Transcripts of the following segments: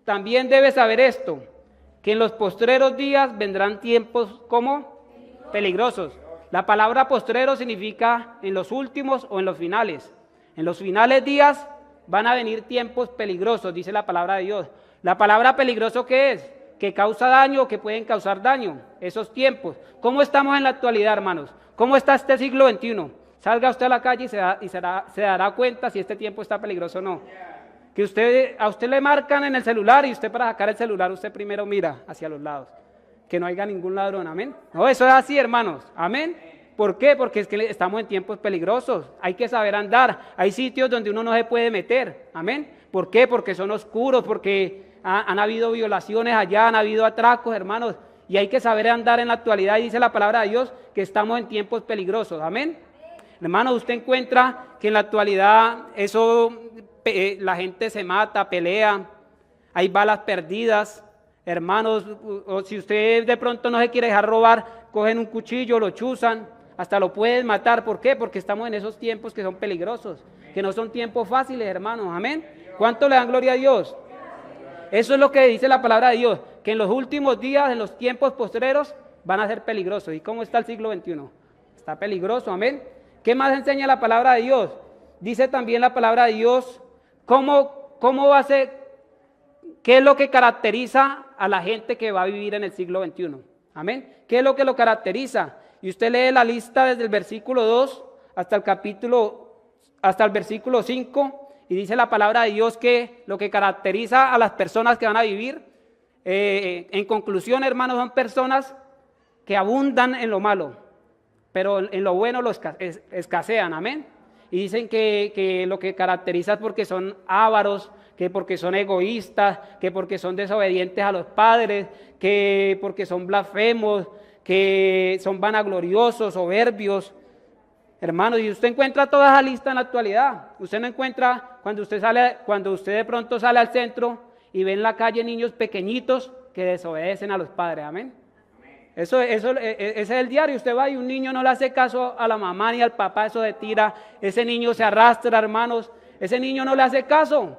También debes saber esto, que en los postreros días vendrán tiempos como peligrosos. La palabra postrero significa en los últimos o en los finales. En los finales días van a venir tiempos peligrosos, dice la palabra de Dios. La palabra peligroso, ¿qué es? Que causa daño o que pueden causar daño. Esos tiempos. ¿Cómo estamos en la actualidad, hermanos? ¿Cómo está este siglo XXI? Salga usted a la calle y se dará cuenta si este tiempo está peligroso o no. Que a usted le marcan en el celular y usted para sacar el celular, usted primero mira hacia los lados. Que no haya ningún ladrón, amén. No, eso es así, hermanos, amén. ¿Por qué? Porque es que estamos en tiempos peligrosos, hay que saber andar, hay sitios donde uno no se puede meter, amén. ¿Por qué? Porque son oscuros, porque han habido violaciones allá, han habido atracos, hermanos, y hay que saber andar en la actualidad, y dice la palabra de Dios que estamos en tiempos peligrosos, amén. Hermanos, usted encuentra que en la actualidad la gente se mata, pelea, hay balas perdidas. Hermanos, o si usted de pronto no se quiere dejar robar, cogen un cuchillo, lo chuzan, hasta lo pueden matar. ¿Por qué? Porque estamos en esos tiempos que son peligrosos, que no son tiempos fáciles, hermanos, amén. ¿Cuánto le dan gloria a Dios? Eso es lo que dice la palabra de Dios, que en los últimos días, en los tiempos postreros, van a ser peligrosos. ¿Y cómo está el siglo XXI? Está peligroso, amén. ¿Qué más enseña la palabra de Dios? Dice también la palabra de Dios, ¿cómo va a ser? ¿Qué es lo que caracteriza a la gente que va a vivir en el siglo XXI? Amén. ¿Qué es lo que lo caracteriza? Y usted lee la lista desde el versículo 2 hasta el versículo 5, y dice la palabra de Dios que lo que caracteriza a las personas que van a vivir, en conclusión, hermanos, son personas que abundan en lo malo, pero en lo bueno lo escasean, amén. Y dicen que lo que caracteriza es porque son ávaros, que porque son egoístas, que porque son desobedientes a los padres, que porque son blasfemos, que son vanagloriosos, soberbios. Hermanos, y usted encuentra toda esa lista en la actualidad. Usted no encuentra cuando usted de pronto sale al centro y ve en la calle niños pequeñitos que desobedecen a los padres, amén. Ese es el diario. Usted va y un niño no le hace caso a la mamá ni al papá, eso de tira, ese niño se arrastra, hermanos, ese niño no le hace caso.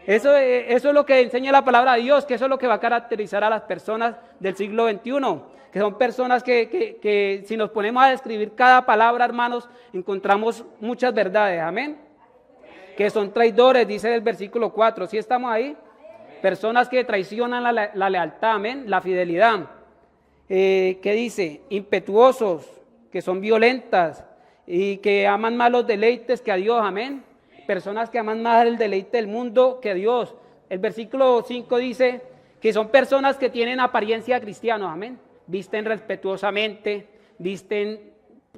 Eso es lo que enseña la palabra de Dios, que eso es lo que va a caracterizar a las personas del siglo XXI, que son personas que si nos ponemos a describir cada palabra, hermanos, encontramos muchas verdades, amén. Que son traidores, dice el versículo 4, ¿sí estamos ahí? Personas que traicionan la lealtad, amén, la fidelidad. ¿Qué dice? Impetuosos, que son violentas y que aman más los deleites que a Dios, amén. Personas que aman más el deleite del mundo que a Dios. El versículo 5 dice que son personas que tienen apariencia de cristianos, amén. Visten respetuosamente, visten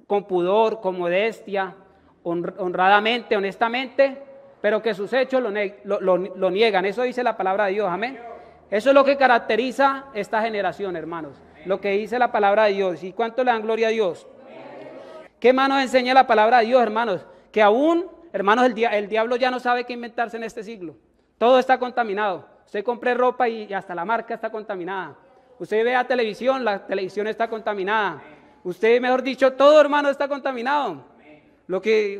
con pudor, con modestia, honradamente, honestamente, pero que sus hechos lo niegan. Eso dice la palabra de Dios, amén. Eso es lo que caracteriza esta generación, hermanos. Lo que dice la palabra de Dios. ¿Y cuánto le dan gloria a Dios? ¿Qué más nos enseña la palabra de Dios, hermanos? Que aún, hermanos, el diablo ya no sabe qué inventarse en este siglo. Todo está contaminado. Usted compre ropa y hasta la marca está contaminada. Usted vea televisión, la televisión está contaminada. Usted, mejor dicho, todo, hermano, está contaminado.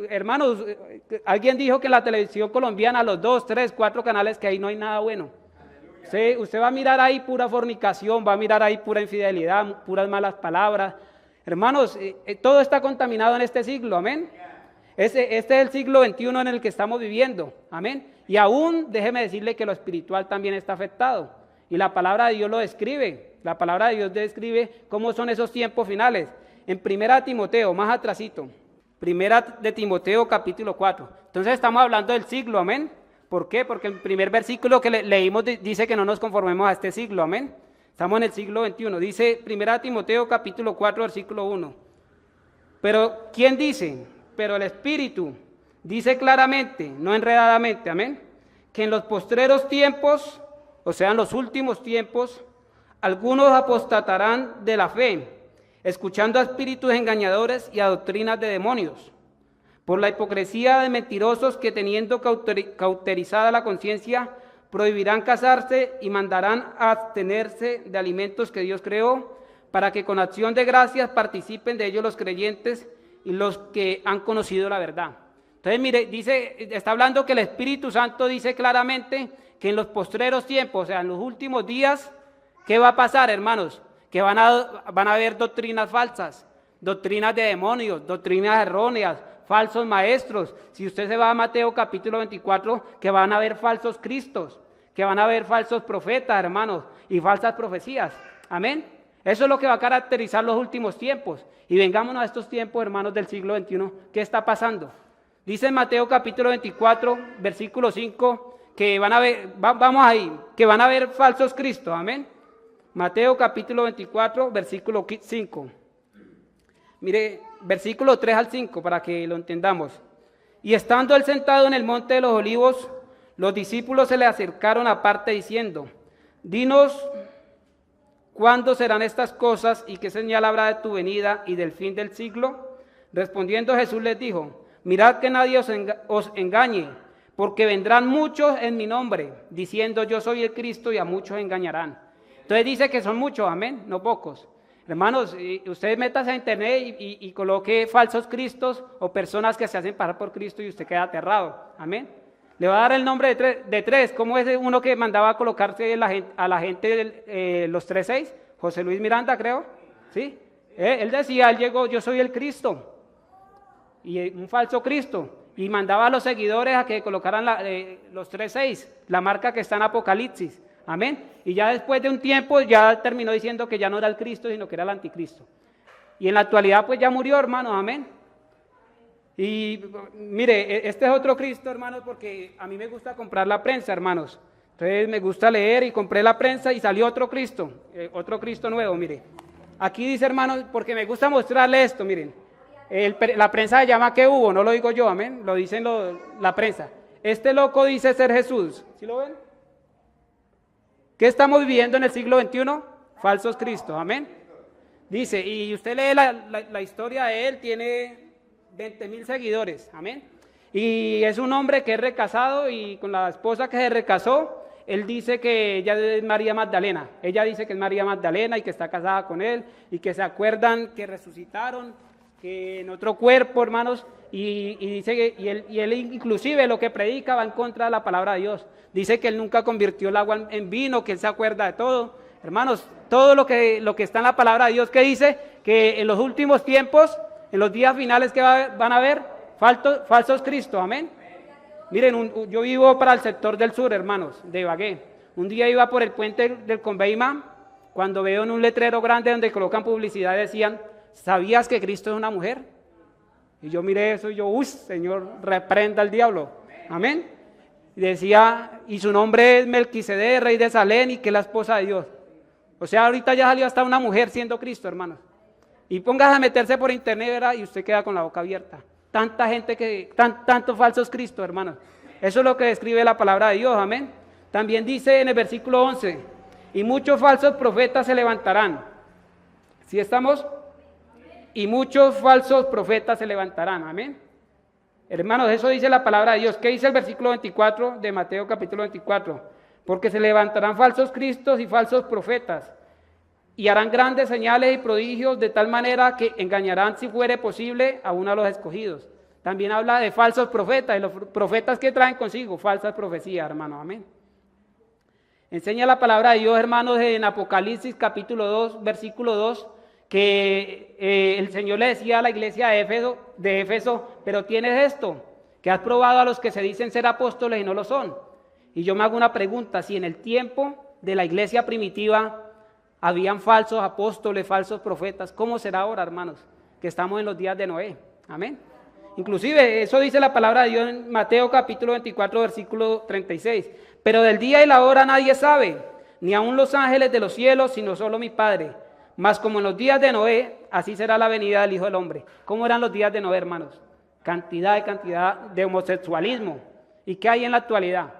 Hermanos, alguien dijo que en la televisión colombiana, los 2, 3, 4 canales que hay, no hay nada bueno. Usted va a mirar ahí pura fornicación, va a mirar ahí pura infidelidad, puras malas palabras. Hermanos, todo está contaminado en este siglo, amén. Este es el siglo XXI en el que estamos viviendo, amén. Y aún, déjeme decirle que lo espiritual también está afectado. Y la palabra de Dios lo describe. La palabra de Dios describe cómo son esos tiempos finales. En 1 Timoteo, más atrasito. 1 de Timoteo, capítulo 4. Entonces estamos hablando del siglo, amén. ¿Por qué? Porque el primer versículo que leímos dice que no nos conformemos a este siglo, amén. Estamos en el siglo XXI. Dice 1 Timoteo, capítulo 4, versículo 1. Pero, ¿quién dice? Pero el Espíritu dice claramente, no enredadamente, amén, que en los postreros tiempos, o sea, en los últimos tiempos, algunos apostatarán de la fe, escuchando a espíritus engañadores y a doctrinas de demonios, por la hipocresía de mentirosos que teniendo cauterizada la conciencia, prohibirán casarse y mandarán a abstenerse de alimentos que Dios creó, para que con acción de gracias participen de ellos los creyentes y los que han conocido la verdad. Entonces, mire, está hablando que el Espíritu Santo dice claramente que en los postreros tiempos, o sea, en los últimos días, ¿qué va a pasar, hermanos? Que van a haber doctrinas falsas, doctrinas de demonios, doctrinas erróneas, falsos maestros. Si usted se va a Mateo capítulo 24, que van a haber falsos cristos, que van a haber falsos profetas, hermanos, y falsas profecías. Amén. Eso es lo que va a caracterizar los últimos tiempos. Y vengámonos a estos tiempos, hermanos, del siglo XXI. ¿Qué está pasando? Dice en Mateo capítulo 24, versículo 5, que van a haber, vamos ahí, que van a haber falsos cristos. Amén. Mateo capítulo 24, versículo 5. Mire, versículo 3 al 5, para que lo entendamos. Y estando él sentado en el monte de los olivos, los discípulos se le acercaron aparte diciendo: dinos, ¿cuándo serán estas cosas y qué señal habrá de tu venida y del fin del siglo? Respondiendo Jesús les dijo: mirad que nadie os engañe, porque vendrán muchos en mi nombre, diciendo yo soy el Cristo, y a muchos engañarán. Entonces dice que son muchos, amén, no pocos. Hermanos, usted métase a internet y coloque falsos cristos o personas que se hacen pasar por Cristo y usted queda aterrado, amén. Le va a dar el nombre de tres, como es uno que mandaba a colocarse a la gente los 3:6, José Luis Miranda, creo, ¿sí? Él decía, él llegó, yo soy el Cristo, y un falso Cristo, y mandaba a los seguidores a que colocaran los 3:6, la marca que está en Apocalipsis, amén. Y ya después de un tiempo ya terminó diciendo que ya no era el Cristo, sino que era el anticristo. Y en la actualidad pues ya murió, hermanos, amén. Y mire, este es otro Cristo, hermanos, porque a mí me gusta comprar la prensa, hermanos. Entonces me gusta leer y compré la prensa y salió otro Cristo nuevo, mire. Aquí dice, hermanos, porque me gusta mostrarle esto, miren. La prensa se llama ¿qué hubo? No lo digo yo, amén, lo dicen la prensa. Este loco dice ser Jesús, ¿sí lo ven? ¿Qué estamos viviendo en el siglo XXI? Falsos cristos, amén. Dice, y usted lee la historia de él, tiene 20,000 seguidores, amén. Y es un hombre que es recasado y con la esposa que se recasó, él dice que ella es María Magdalena. Ella dice que es María Magdalena y que está casada con él y que se acuerdan que resucitaron, que en otro cuerpo, hermanos, y dice que él inclusive lo que predica va en contra de la palabra de Dios. Dice que él nunca convirtió el agua en vino, que él se acuerda de todo. Hermanos, todo lo que está en la palabra de Dios, que dice que en los últimos tiempos, en los días finales que van a haber falsos cristos, amén. Miren, yo vivo para el sector del sur, hermanos, de Ibagué. Un día iba por el puente del Conveima, cuando veo en un letrero grande donde colocan publicidad, decían, ¿sabías que Cristo es una mujer? Y yo miré eso y yo, uy, Señor, reprenda al diablo, amén. Y decía, y su nombre es Melquisedec, rey de Salem, y que es la esposa de Dios. O sea, ahorita ya salió hasta una mujer siendo Cristo, hermanos. Y póngase a meterse por internet, ¿verdad? Y usted queda con la boca abierta. Tanta gente tantos falsos Cristos, hermanos. Eso es lo que describe la palabra de Dios, amén. También dice en el versículo 11, y muchos falsos profetas se levantarán. ¿Sí estamos? Y muchos falsos profetas se levantarán, amén. Hermanos, eso dice la palabra de Dios. ¿Qué dice el versículo 24 de Mateo capítulo 24? Porque se levantarán falsos cristos y falsos profetas, y harán grandes señales y prodigios de tal manera que engañarán, si fuere posible, a uno de los escogidos. También habla de falsos profetas, y los profetas que traen consigo falsas profecías, hermanos, amén. Enseña la palabra de Dios, hermanos, en Apocalipsis capítulo 2, versículo 2, que el Señor le decía a la iglesia de Éfeso, pero tienes esto, que has probado a los que se dicen ser apóstoles y no lo son. Y yo me hago una pregunta, si en el tiempo de la iglesia primitiva habían falsos apóstoles, falsos profetas, ¿cómo será ahora, hermanos? Que estamos en los días de Noé, amén. Inclusive eso dice la palabra de Dios en Mateo capítulo 24, versículo 36. Pero del día y la hora nadie sabe, ni aun los ángeles de los cielos, sino solo mi Padre. Mas como en los días de Noé, así será la venida del Hijo del Hombre. ¿Cómo eran los días de Noé, hermanos? Cantidad de homosexualismo. ¿Y qué hay en la actualidad?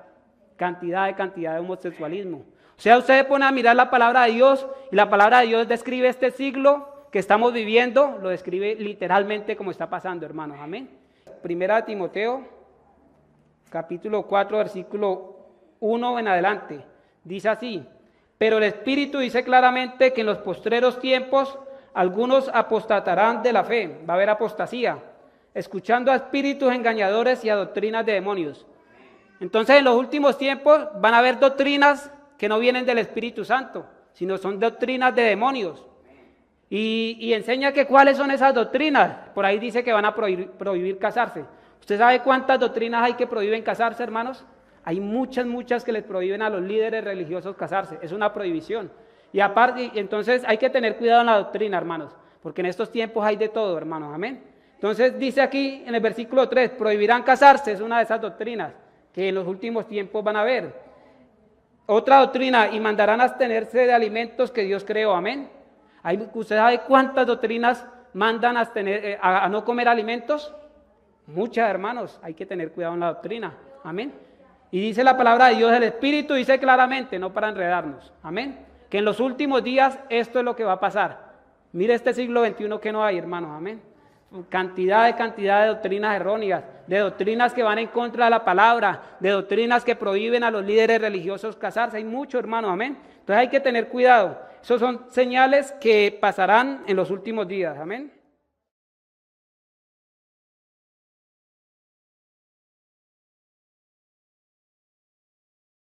Cantidad de homosexualismo. O sea, usted se pone a mirar la palabra de Dios, y la palabra de Dios describe este siglo que estamos viviendo, lo describe literalmente como está pasando, hermanos, amén. Primera de Timoteo, capítulo 4, versículo 1 en adelante. Dice así: pero el Espíritu dice claramente que en los postreros tiempos algunos apostatarán de la fe, va a haber apostasía, escuchando a espíritus engañadores y a doctrinas de demonios. Entonces en los últimos tiempos van a haber doctrinas que no vienen del Espíritu Santo, sino son doctrinas de demonios. Y enseña que cuáles son esas doctrinas. Por ahí dice que van a prohibir casarse. ¿Usted sabe cuántas doctrinas hay que prohíben casarse, hermanos? Hay muchas que les prohíben a los líderes religiosos casarse. Es una prohibición. Y aparte, entonces hay que tener cuidado en la doctrina, hermanos, porque en estos tiempos hay de todo, hermanos. Amén. Entonces dice aquí en el versículo 3, prohibirán casarse, es una de esas doctrinas que en los últimos tiempos van a haber. Otra doctrina, y mandarán a abstenerse de alimentos que Dios creó. Amén. ¿Usted sabe cuántas doctrinas mandan a no comer alimentos? Muchas, hermanos. Hay que tener cuidado en la doctrina. Amén. Y dice la palabra de Dios, el Espíritu dice claramente, no para enredarnos. Amén. Que en los últimos días esto es lo que va a pasar. Mire este siglo XXI que no hay, hermanos. Amén. Cantidad de doctrinas erróneas, de doctrinas que van en contra de la palabra, de doctrinas que prohíben a los líderes religiosos casarse. Hay mucho, hermanos. Amén. Entonces hay que tener cuidado. Esos son señales que pasarán en los últimos días. Amén.